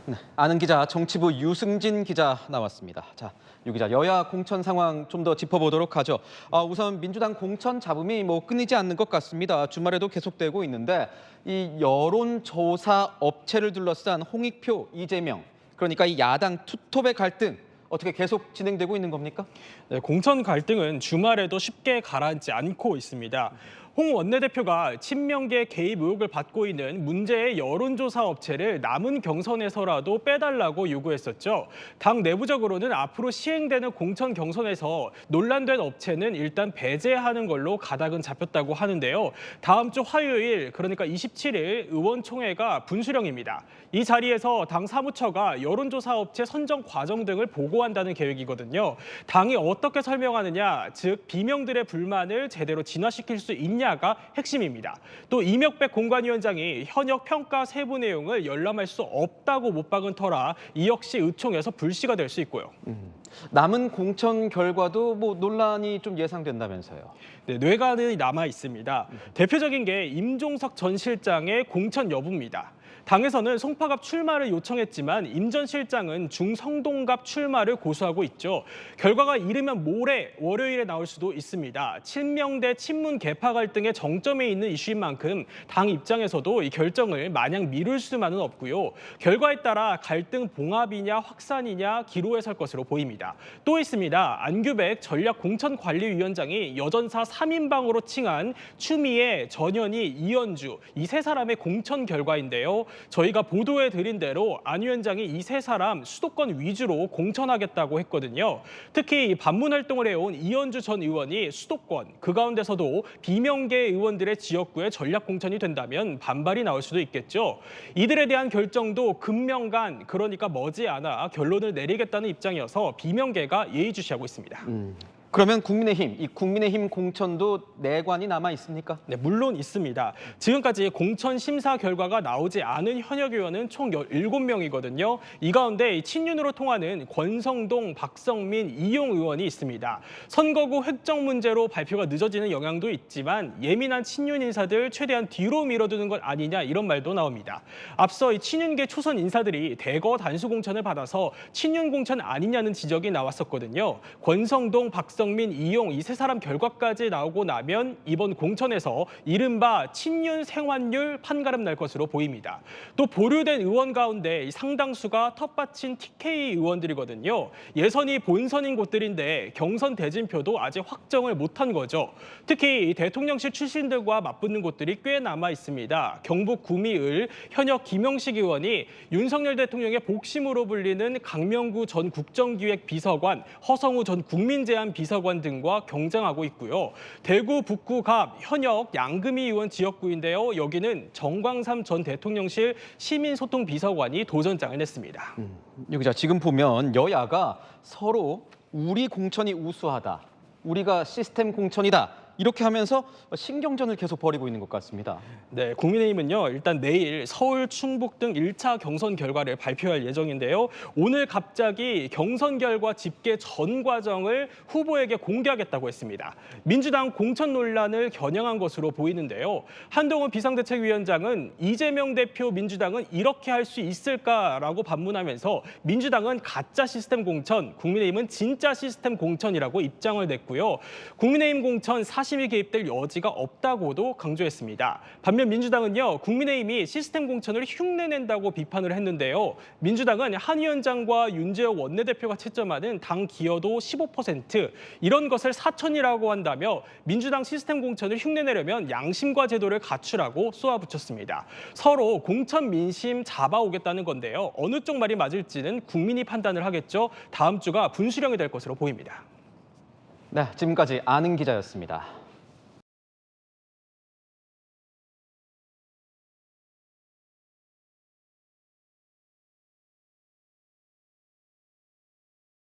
네, 아는 기자, 정치부 유승진 기자 나왔습니다. 자, 유 기자, 여야 공천 상황 좀 더 짚어보도록 하죠. 우선 민주당 공천 잡음이 끊이지 않는 것 같습니다. 주말에도 계속되고 있는데 이 여론조사 업체를 둘러싼 홍익표, 이재명, 그러니까 이 야당 투톱의 갈등 어떻게 계속 진행되고 있는 겁니까? 네, 공천 갈등은 주말에도 쉽게 가라앉지 않고 있습니다. 홍 원내대표가 친명계 개입 의혹을 받고 있는 문제의 여론조사 업체를 남은 경선에서라도 빼달라고 요구했었죠. 당 내부적으로는 앞으로 시행되는 공천 경선에서 논란된 업체는 일단 배제하는 걸로 가닥은 잡혔다고 하는데요. 다음 주 화요일, 그러니까 27일 의원총회가 분수령입니다. 이 자리에서 당 사무처가 여론조사 업체 선정 과정 등을 보고한다는 계획이거든요. 당이 어떻게 설명하느냐, 즉 비명들의 불만을 제대로 진화시킬 수 있냐가 핵심입니다. 또 이명백 공관위원장이 현역 평가 세부 내용을 열람할 수 없다고 못 박은 터라 이 역시 의총에서 불씨가 될 수 있고요. 남은 공천 결과도 논란이 좀 예상된다면서요. 네, 뇌관이 남아 있습니다. 대표적인 게 임종석 전 실장의 공천 여부입니다. 당에서는 송파갑 출마를 요청했지만 임 전 실장은 중성동갑 출마를 고수하고 있죠. 결과가 이르면 모레 월요일에 나올 수도 있습니다. 친명 대 친문 계파 갈등의 정점에 있는 이슈인 만큼 당 입장에서도 이 결정을 마냥 미룰 수만은 없고요. 결과에 따라 갈등 봉합이냐 확산이냐 기로에 설 것으로 보입니다. 또 있습니다. 안규백 전략공천관리위원장이 여전사 3인방으로 칭한 추미애, 전현희, 이현주 이 세 사람의 공천 결과인데요. 저희가 보도해 드린 대로 안 위원장이 이 세 사람 수도권 위주로 공천하겠다고 했거든요. 특히 반문 활동을 해온 이현주 전 의원이 수도권, 그 가운데서도 비명계 의원들의 지역구에 전략 공천이 된다면 반발이 나올 수도 있겠죠. 이들에 대한 결정도 금명간, 그러니까 머지않아 결론을 내리겠다는 입장이어서 비명계가 예의주시하고 있습니다. 그러면 국민의힘 공천도 내관이 남아 있습니까? 네, 물론 있습니다. 지금까지 공천 심사 결과가 나오지 않은 현역 의원은 총 17명이거든요. 이 가운데 친윤으로 통하는 권성동, 박성민, 이용 의원이 있습니다. 선거구 획정 문제로 발표가 늦어지는 영향도 있지만 예민한 친윤 인사들 최대한 뒤로 밀어두는 것 아니냐 이런 말도 나옵니다. 앞서 이 친윤계 초선 인사들이 대거 단수 공천을 받아서 친윤 공천 아니냐는 지적이 나왔었거든요. 권성동, 박성민, 이용 이 세 사람 결과까지 나오고 나면 이번 공천에서 이른바 친윤 생환율 판가름 날 것으로 보입니다. 또 보류된 의원 가운데 상당수가 텃밭인 TK 의원들이거든요. 예선이 본선인 곳들인데 경선 대진표도 아직 확정을 못한 거죠. 특히 대통령실 출신들과 맞붙는 곳들이 꽤 남아 있습니다. 경북 구미을 현역 김영식 의원이 윤석열 대통령의 복심으로 불리는 강명구 전 국정기획비서관, 허성우 전 국민제안 비서관 등과 경쟁하고 있고요. 대구 북구갑 현역 양금희 의원 지역구인데요. 여기는 정광삼 전 대통령실 시민소통비서관이 도전장을 냈습니다. 유 기자, 지금 보면 여야가 서로 우리 공천이 우수하다, 우리가 시스템 공천이다, 이렇게 하면서 신경전을 계속 벌이고 있는 것 같습니다. 네, 국민의힘은요, 일단 내일 서울, 충북 등 1차 경선 결과를 발표할 예정인데요. 오늘 갑자기 경선 결과 집계 전 과정을 후보에게 공개하겠다고 했습니다. 민주당 공천 논란을 겨냥한 것으로 보이는데요. 한동훈 비상대책위원장은 이재명 대표 민주당은 이렇게 할 수 있을까라고 반문하면서 민주당은 가짜 시스템 공천, 국민의힘은 진짜 시스템 공천이라고 입장을 냈고요. 국민의힘 공천 사심이 개입될 여지가 없다고도 강조했습니다. 반면 민주당은요, 국민의힘이 시스템 공천을 흉내낸다고 비판을 했는데요. 민주당은 한 위원장과 윤재욱 원내대표가 채점하는 당 기여도 15%, 이런 것을 사천이라고 한다며 민주당 시스템 공천을 흉내내려면 양심과 제도를 갖추라고 쏘아붙였습니다. 서로 공천 민심 잡아오겠다는 건데요. 어느 쪽 말이 맞을지는 국민이 판단을 하겠죠. 다음 주가 분수령이 될 것으로 보입니다. 네, 지금까지 아는 기자였습니다.